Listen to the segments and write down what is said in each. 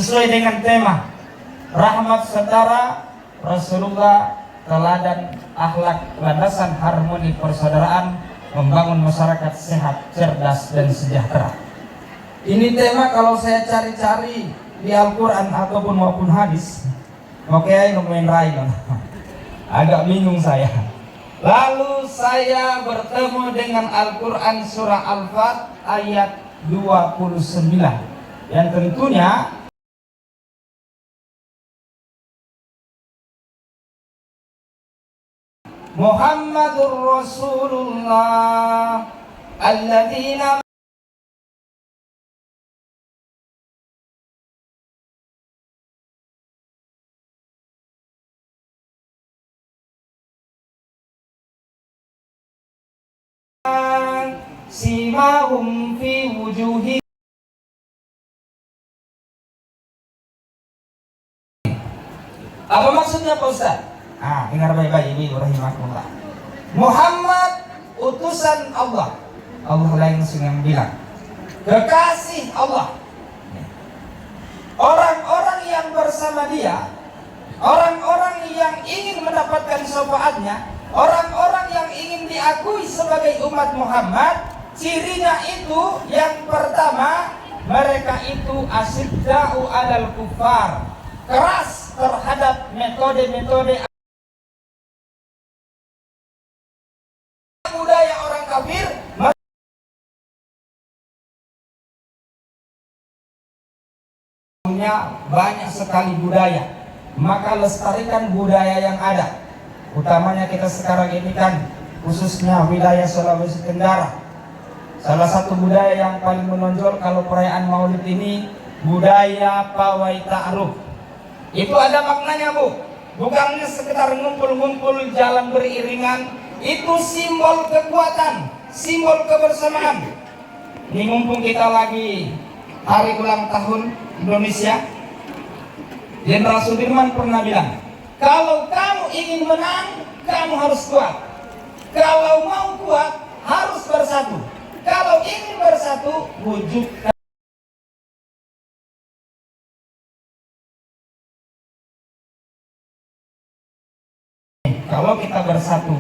sesuai dengan tema rahmat setara Rasulullah, teladan akhlak, landasan harmoni persaudaraan, membangun masyarakat sehat, cerdas dan sejahtera. Ini tema kalau saya cari-cari di Al-Quran ataupun maupun hadis, oke, nemuin lain. Agak bingung saya. Lalu saya bertemu dengan Al-Quran surah Al-Fat ayat 29 yang tentunya Muhammadur Rasulullah alladzina simahum fi wujuhi. Apa maksudnya Pak Ustaz? Dengar baik-baik ini rahimakumullah. Muhammad utusan Allah. Allah langsung yang bilang kekasih Allah. Orang-orang yang bersama dia, orang-orang yang ingin mendapatkan syafaatnya, orang-orang yang ingin diakui sebagai umat Muhammad, cirinya itu yang pertama, mereka itu asyidda'u 'alal kuffar, keras terhadap metode-metode budaya orang kafir. Banyak sekali budaya, maka lestarikan budaya yang ada. Utamanya kita sekarang ini kan khususnya wilayah Sulawesi Tenggara, salah satu budaya yang paling menonjol kalau perayaan Maulid ini budaya pawai ta'aruf. Itu ada maknanya Bu, bukannya sekedar ngumpul-ngumpul jalan beriringan. Itu simbol kekuatan, simbol kebersamaan. Ini mumpung kita lagi hari ulang tahun Indonesia, Jenderal Sudirman pernah bilang, kalau kamu ingin menang, kamu harus kuat. Kalau mau kuat, harus bersatu. Kalau ingin bersatu, wujudkan. Kalau kita bersatu,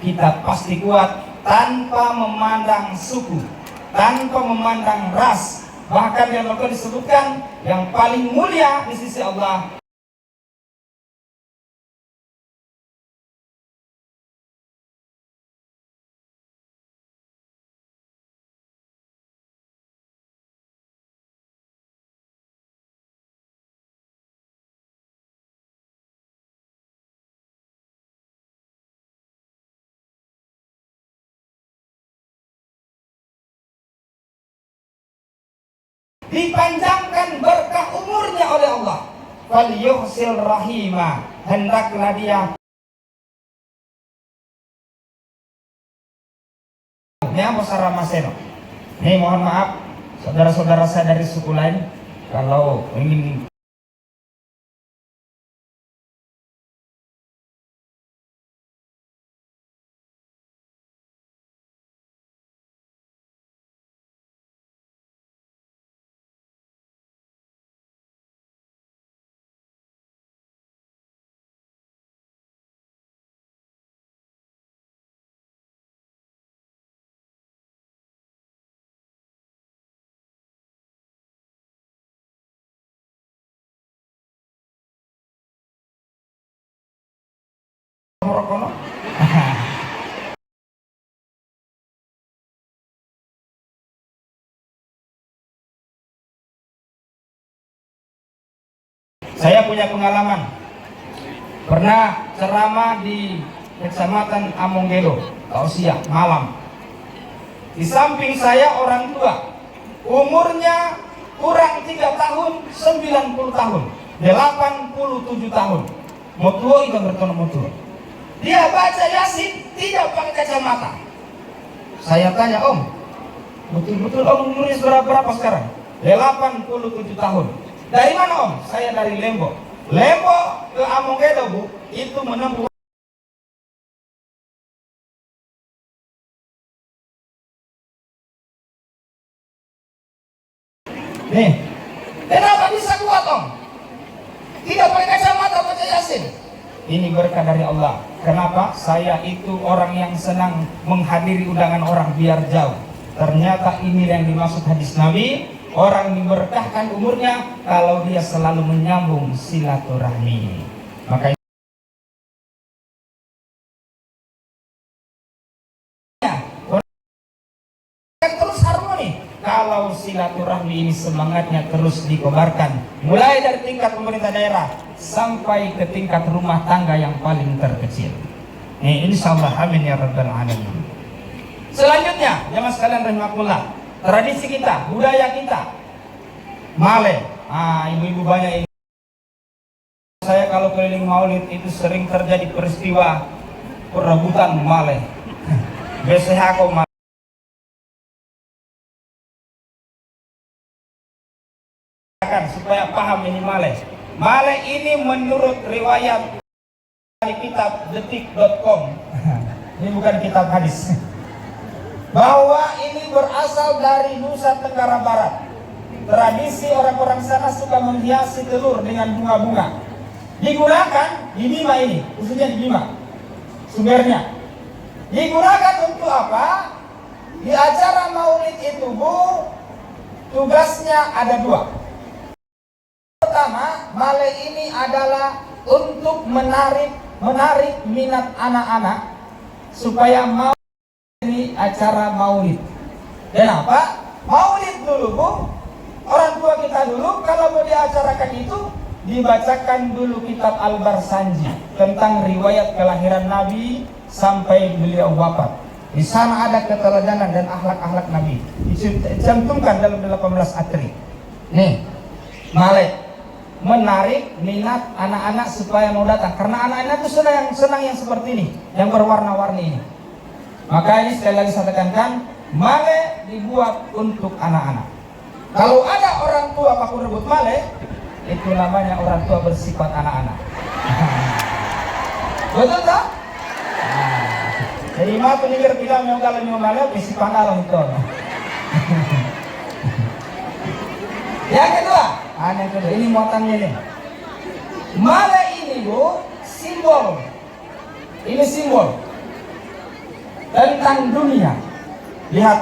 kita pasti kuat tanpa memandang suku, tanpa memandang ras. Bahkan yang akan disebutkan yang paling mulia di sisi Allah dipanjangkan berkah umurnya oleh Allah. Falyuhsil rahima, hendaklah dia. Ini Musara Maseno. Ini mohon maaf saudara-saudara saya dari suku lain kalau ingin merokok. Saya punya pengalaman, pernah ceramah di Kecamatan Amonggelo, Tausiah, malam. Di samping saya orang tua, umurnya kurang 3 tahun, 90 tahun, 87 tahun. Motua itu bertemu motua. Dia baca Yasin tidak pakai kacamata. Saya tanya, Om, betul-betul Om umurnya berapa sekarang? 87 tahun. Dari mana Om? Saya dari Lembo. Lembo ke Amonggelo Bu, itu menempuh. Nih, Kenapa bisa kuat om? Tidak pakai kacamata, baca Yasin. Ini berkah dari Allah. Kenapa? Saya itu orang yang senang menghadiri undangan orang biar jauh. Ternyata ini yang dimaksud hadis Nabi. Orang diberkahkan umurnya kalau dia selalu menyambung silaturahmi. Makanya terus harmoni. Kalau silaturahmi ini semangatnya terus dikobarkan, mulai dari tingkat pemerintah daerah sampai ke tingkat rumah tangga yang paling terkecil. Insyaallah, amin ya rabbal alamin. Selanjutnya, jamaah sekalian rahimakumullah, tradisi kita, budaya kita, Male. Ibu-ibu banyak ini. Saya kalau keliling maulid itu sering terjadi peristiwa perebutan Male. Biasanya aku Male. Supaya paham ini Male. Male ini menurut riwayat dari kitab detik.com. Ini bukan kitab hadis. Bahwa ini berasal dari Nusa Tenggara Barat. Tradisi orang-orang sana suka menghiasi telur dengan bunga-bunga. Digunakan di Bima ini, khususnya di Bima. Sumbernya. Digunakan untuk apa? Di acara maulid itu, Bu, tugasnya ada dua. Pertama, Male ini adalah untuk menarik minat anak-anak supaya mau di acara maulid. Kenapa? Maulid dulu, Bu, orang tua kita dulu kalau mau diacarakan itu dibacakan dulu kitab Al-Barsanji tentang riwayat kelahiran Nabi sampai beliau wafat. Di sana ada keteladanan dan akhlak-akhlak Nabi dicantumkan dalam 18 atri. Nih, Male menarik minat anak-anak supaya mau datang, karena anak-anak itu senang yang seperti ini, yang berwarna-warni ini. Maka ini sekali lagi saya tekankan, Male dibuat untuk anak-anak. Kalau ada orang tua pakai rebut Male, itu namanya orang tua bersifat anak-anak. Betul tak? Jadi mau penyihir bilang yang kalau mau Male bisi pandalang itu. Yang kedua, ini muatannya nih. Male ini, Bu, simbol. Ini simbol tentang dunia. Lihat,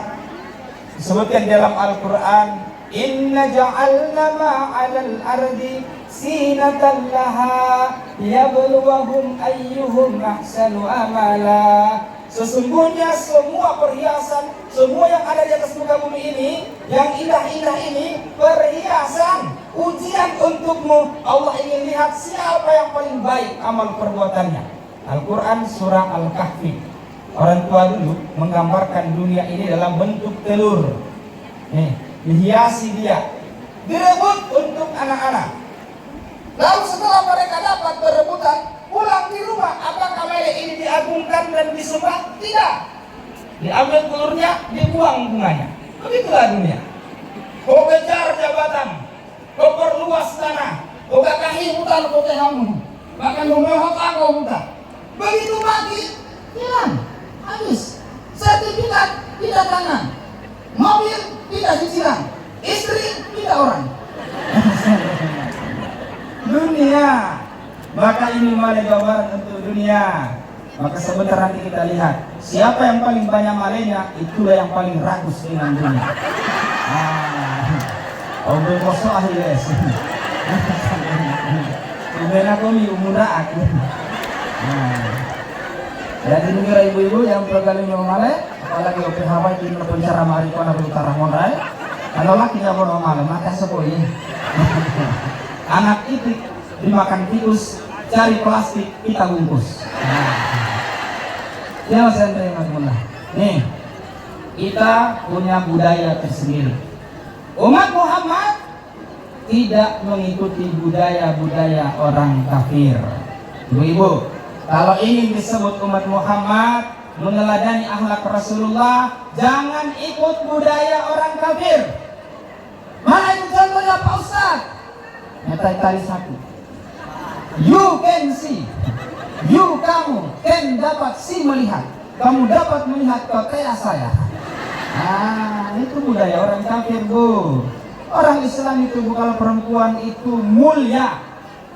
disebutkan dalam Al-Quran, Inna ja'alna ma'alal ardi sinatan laha yabluwahum ayyuhum ahsanu amala. Sesungguhnya semua perhiasan, semua yang ada di atas muka bumi ini, yang indah-indah ini, perhiasan, ujian untukmu. Allah ingin lihat siapa yang paling baik amal perbuatannya. Al-Quran surah Al-Kahfi. Orang tua dulu menggambarkan dunia ini dalam bentuk telur. Nih, dihiasi dia, direbut untuk anak-anak. Lalu setelah mereka dapat perebutan, pulang di rumah, apakah Male ini diagungkan dan disembah? Tidak. Diambil telurnya, dibuang bunganya. Begitulah dunia. Kau kejar jabatan, kau perluas tanah, kau kakahi hutan, kau tehamu, bahkan memohon kau hutan. Begitu mati, hilang, habis. Sertifikat tidak tangan, mobil tidak cicilan, istri tidak orang. Dunia. Maka ini Male gambaran untuk dunia. Maka sebentar nanti kita lihat siapa yang paling banyak malenya, itulah yang paling ragus dengan dunia. Obe koso ahiles. Ubena kami umura aku. Jadi mengira ibu-ibu yang berkali Male, apalagi oke Hawaii di pencara marikona berutara modal. Kalau laki nggak mau Male, maka sepoi. Anak itu dimakan tikus, cari plastik, kita bungkus. Ya Mas Andre, Mas Mula. Nih, kita punya budaya tersendiri. Umat Muhammad tidak mengikuti budaya-budaya orang kafir. Ibu-ibu, kalau ingin disebut umat Muhammad, meneladani akhlak Rasulullah, jangan ikut budaya orang kafir. Mana itu contohnya Pak Ustaz? Tali satu. You can see. Kamu can dapat see melihat. Kamu dapat melihat kayak saya. Itu budaya orang kafir, Bu. Orang Islam itu kalau perempuan itu mulia,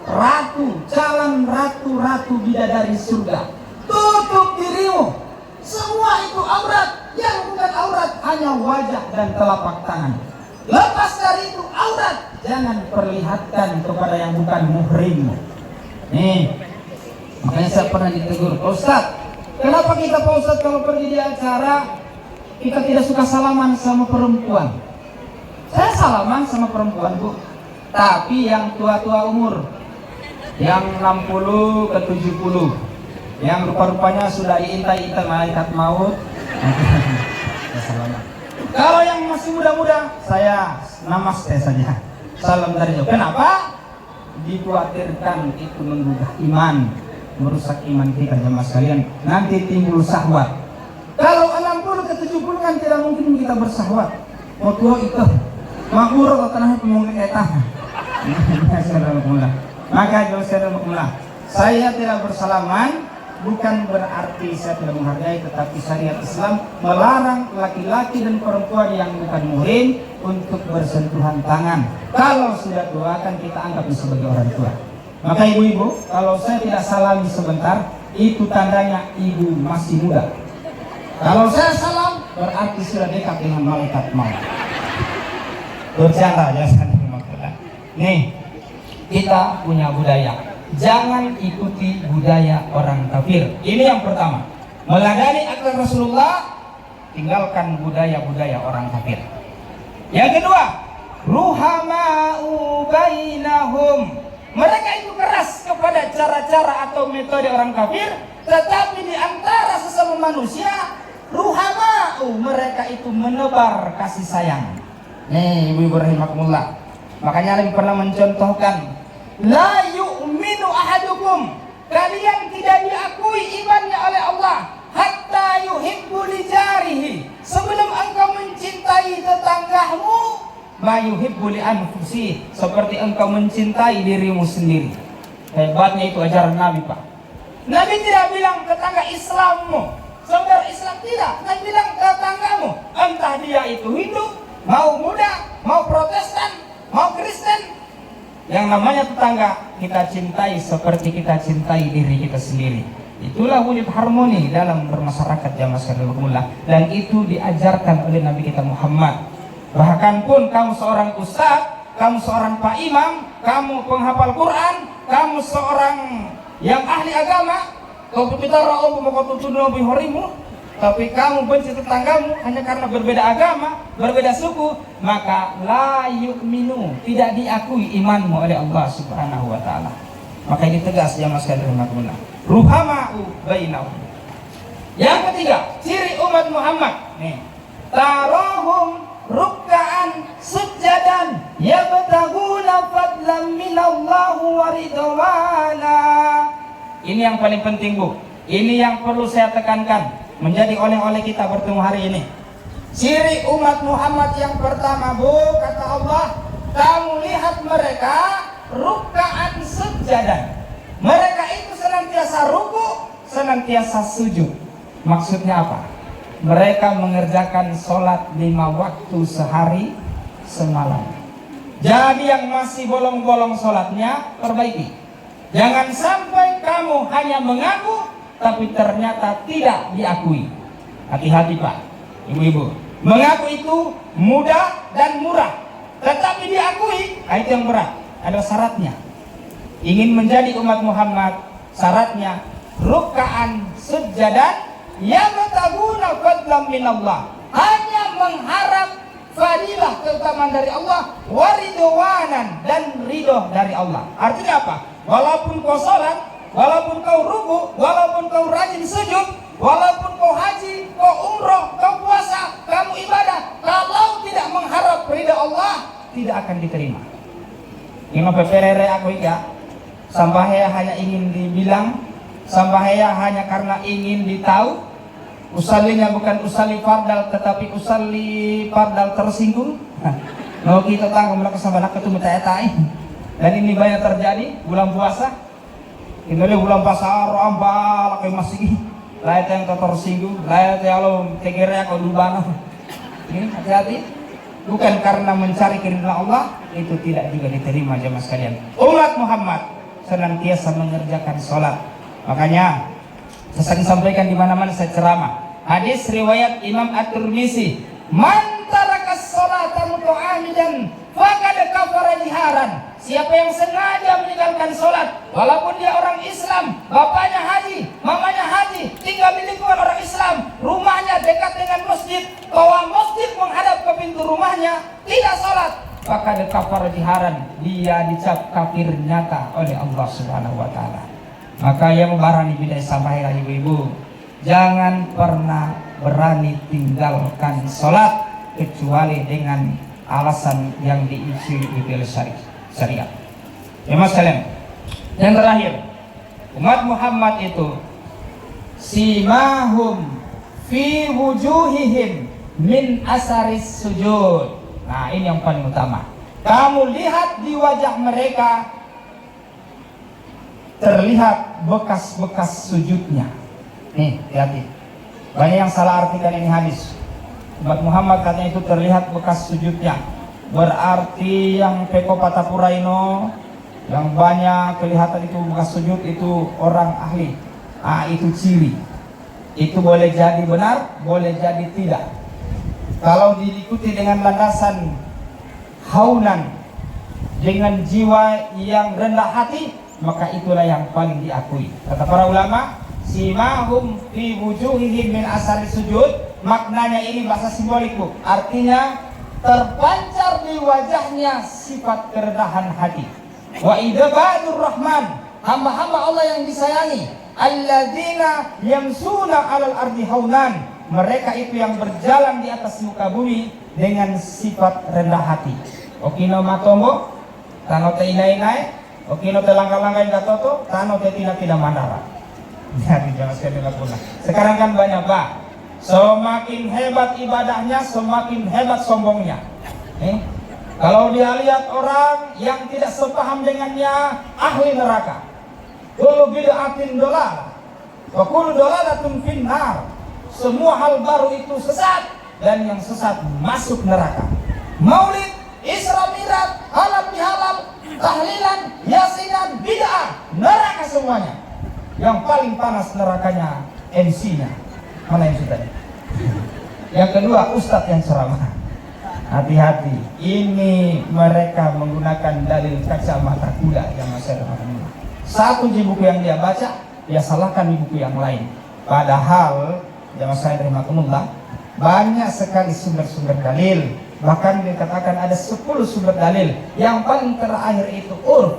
ratu, calon ratu-ratu bidadari surga. Tutup dirimu. Semua itu aurat. Yang bukan aurat hanya wajah dan telapak tangan. Lepas dari itu aurat, jangan perlihatkan kepada yang bukan muhrimmu. Nih, makanya saya pernah ditegur, Ustaz, kenapa kita Pak Ustaz kalau pergi di acara kita tidak suka salaman sama perempuan? Saya salaman sama perempuan, Bu, tapi yang tua-tua umur, yang 60 ke 70, yang rupa-rupanya sudah diintai-intai malaikat maut, saya salaman. Kalau yang masih muda-muda, saya namaste saja, salam dari jauh. Kenapa? Dikhawatirkan itu menggugah iman, merusak iman kita jemaah sekalian, nanti timbul syahwat. Kalau 60 ke 70 kan tidak mungkin kita bersahwat. Mau tua itu makmur atau tanah pemungkin etah. Maka saya tidak bersalaman bukan berarti saya tidak menghargai, tetapi syariat Islam melarang laki-laki dan perempuan yang bukan muhrim untuk bersentuhan tangan. Kalau sudah tua kan kita anggap sebagai orang tua. Maka ibu-ibu, kalau saya tidak salami sebentar, itu tandanya ibu masih muda. Kalau saya salam, berarti sudah dekat dengan malaikat maut. Bercanda ya, nih, kita punya budaya. Jangan ikuti budaya orang kafir. Ini yang pertama. Meladani akhlak Rasulullah, tinggalkan budaya-budaya orang kafir. Yang kedua, ruhama'u bainahum. Mereka itu keras kepada cara-cara atau metode orang kafir, tetapi di antara sesama manusia, ruhama'u, mereka itu menebar kasih sayang. Nih, ibu-ibu rahimakumullah. Makanya Nabi pernah mencontohkan, la yu'minu ahadukum, kalian tidak diakui imannya oleh Allah hatta yuhibbu li jarihi, sebelum engkau mencintai tetanggamu ma yuhibbu li anfusihi, seperti engkau mencintai dirimu sendiri. Hebatnya itu ajaran Nabi, Pak. Nabi tidak bilang tetangga Islammu, saudara Islam, tidak. Nabi bilang tetanggamu, entah dia itu Hindu, mau Buddha, mau Protestan, mau Kristen. Yang namanya tetangga kita cintai seperti kita cintai diri kita sendiri. Itulah wujud harmoni dalam bermasyarakat jamaah sekalian, dan itu diajarkan oleh Nabi kita Muhammad. Bahkan pun kamu seorang ustaz, kamu seorang pak imam, kamu penghafal Quran, kamu seorang yang ahli agama, kau berbicara tapi kamu benci tetanggamu hanya karena berbeda agama, berbeda suku, maka la yu'minu, tidak diakui imanmu oleh Allah Subhanahu wa taala. Maka ini tegas jamaah sekalian rahmatullah. Ruhama'u bainahum. Yang ketiga, ciri umat Muhammad. Nih. Tarahum ruk'an sujjadan yabtaguna fadlan minallahu wa ridwana. Ini yang paling penting, Bu. Ini yang perlu saya tekankan, menjadi oleh-oleh kita bertemu hari ini. Ciri umat Muhammad yang pertama, Bu, kata Allah, kamu lihat mereka ruk'an sujjadan. Mereka itu senantiasa ruku, senantiasa sujud. Maksudnya apa? Mereka mengerjakan sholat 5 waktu sehari semalam. Jadi yang masih bolong-bolong sholatnya, perbaiki. Jangan sampai kamu hanya mengaku tapi ternyata tidak diakui. Hati-hati, Pak, ibu-ibu. Mengaku itu mudah dan murah, tetapi diakui itu yang berat. Ada syaratnya. Ingin menjadi umat Muhammad, syaratnya ruk'an sujjadan yabtaguna fadlan minallah, hanya mengharap fadilah, keutamaan dari Allah, waridwanan, dan ridho dari Allah. Artinya apa? Walaupun kau sholat, walaupun kau ruku, walaupun kau rajin sujud, walaupun kau haji, kau umroh, kau puasa, kamu ibadah, kalau tidak mengharap ridha Allah, tidak akan diterima. Ini peperere aku ya, sampai hanya ingin dibilang, sampai hanya karena ingin ditahu. Usalinya bukan usali fardal, tetapi usali fardal tersinggung. Mau kita tanggung melakukan sama ketemu tay-tay. Dan ini banyak terjadi bulan puasa. Ini bulan puasa rambal kayak masih lain yang tersinggung, lain yang lo tegere kau dubana. Ini hati-hati. bukan karena mencari keridhaan Allah, itu tidak juga diterima jemaah sekalian. Umat Muhammad senantiasa mengerjakan sholat. Makanya saya sering sampaikan di mana-mana saya ceramah. Hadis riwayat Imam At-Tirmizi, "Man tarakas sholata muta'ammidan faqad kafara jiharan." Siapa yang sengaja meninggalkan sholat, walaupun dia orang Islam, bapaknya haji, mamanya haji, tinggal di lingkungan orang Islam, rumahnya dekat dengan masjid, bahwa masjid menghadap ke pintu rumahnya, tidak sholat, maka kafara jiharan, dia dicap kafir nyata oleh Allah Subhanahu wa Ta'ala. Maka yang berani bidai sampaikan ibu-ibu, jangan pernah berani tinggalkan sholat kecuali dengan alasan yang diisi oleh syariat. Ya mas kalian. Yang terakhir, umat Muhammad itu simahum fi wujuhihim min asaris sujud. Nah ini yang paling utama. Kamu lihat di wajah mereka terlihat bekas-bekas sujudnya. Nih, hati-hati. Banyak yang salah artikan ini hadis. Umat Muhammad katanya itu terlihat bekas sujudnya. Berarti yang peko patapuraino, yang banyak kelihatan itu bekas sujud, itu orang ahli. Itu ciri. Itu boleh jadi benar, boleh jadi tidak. Kalau diikuti dengan landasan haunan, dengan jiwa yang rendah hati, maka itulah yang paling diakui. Kata para ulama, simahum fi wujuhihim min asari sujud. Maknanya ini bahasa simbolik, Bu. Artinya terpancar di wajahnya sifat kerendahan hati. Wa ibadur rahman, hamba-hamba Allah yang disayangi, alladzina yamsuna 'alal ardi haunan, mereka itu yang berjalan di atas muka bumi dengan sifat rendah hati. Okino matombo tano te inai-inai, okino te langkah-langkah gatoto, tano te tidak mandara. Jadi jangan sekali lakukan. Sekarang kan banyak, Pak. Semakin hebat ibadahnya, semakin hebat sombongnya. Kalau dia lihat orang yang tidak sepaham dengannya, ahli neraka. Kullu bid'atin dolalah, wa kullu dolalatun finnar. Semua hal baru itu sesat, dan yang sesat masuk neraka. Maulid, Isra Mi'raj, halal bihalal, tahlilan, yasinan, bid'ah, neraka semuanya. Yang paling panas nerakanya MC-nya. Mana yang sudah? Yang kedua, ustadz yang ceramah. Hati-hati, ini mereka menggunakan dalil kacamata kuda yang masih ada. Satu di buku yang dia baca, dia salahkan di buku yang lain. Padahal, jamaah saya rahimakumullah, banyak sekali sumber-sumber dalil. Bahkan dikatakan ada 10 sumber dalil. Yang paling terakhir itu urf.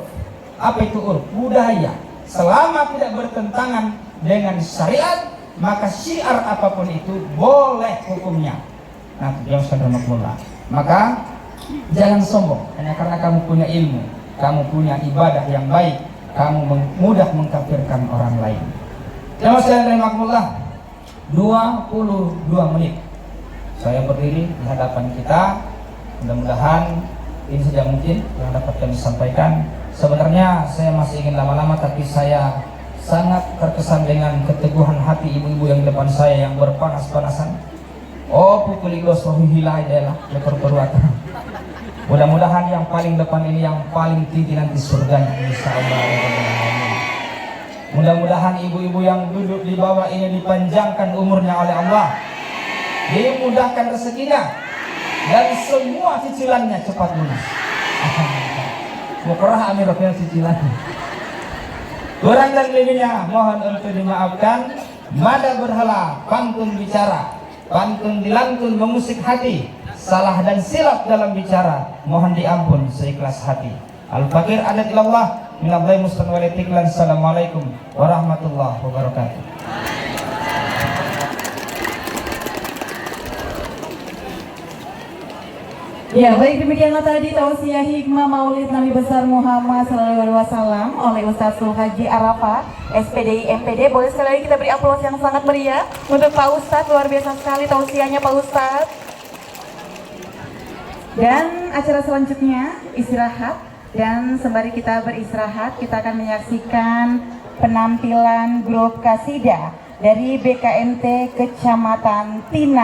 Apa itu urf? Budaya. Selama tidak bertentangan dengan syariat, maka syiar apapun itu boleh hukumnya. Nah, yang sudah makmullah. Maka jangan sombong hanya karena kamu punya ilmu, kamu punya ibadah yang baik, kamu mudah mengkafirkan orang lain. Yang sudah makmullah, 22 menit saya berdiri di hadapan kita. Mudah-mudahan ini saja mungkin yang dapat kami sampaikan. Sebenarnya saya masih ingin lama-lama, tapi saya sangat terkesan dengan keteguhan hati ibu-ibu yang di depan saya yang berpanas-panasan. Oh, pukul ilos rohihilah adalah lekor perbuatan. Mudah-mudahan yang paling depan ini yang paling tinggi nanti surganya, insyaallah. Mudah-mudahan ibu-ibu yang duduk di bawah ini dipanjangkan umurnya oleh Allah, dimudahkan rezekinya, dan semua cicilannya cepat lunas. Mukrah amirahnya cicilan. Kurang dan lebihnya mohon untuk dimaafkan. Mada berhala, pantun bicara, pantun dilantun mengusik hati, salah dan silap dalam bicara, mohon diampun seikhlas hati. Al-Fakir adat ilallah minallahi mustan walitiklan. Assalamualaikum warahmatullahi wabarakatuh. Ya, baik, demikianlah tadi tausiah hikmah Maulid Nabi besar Muhammad SAW oleh Ustaz Haji Arafat, SPDI MPD. Boleh sekali lagi kita beri aplaus yang sangat meriah untuk Pak Ustadz. Luar biasa sekali tausiahnya Pak Ustadz. Dan acara selanjutnya istirahat, dan sembari kita beristirahat kita akan menyaksikan penampilan grup kasidah dari BKMT Kecamatan Tinang.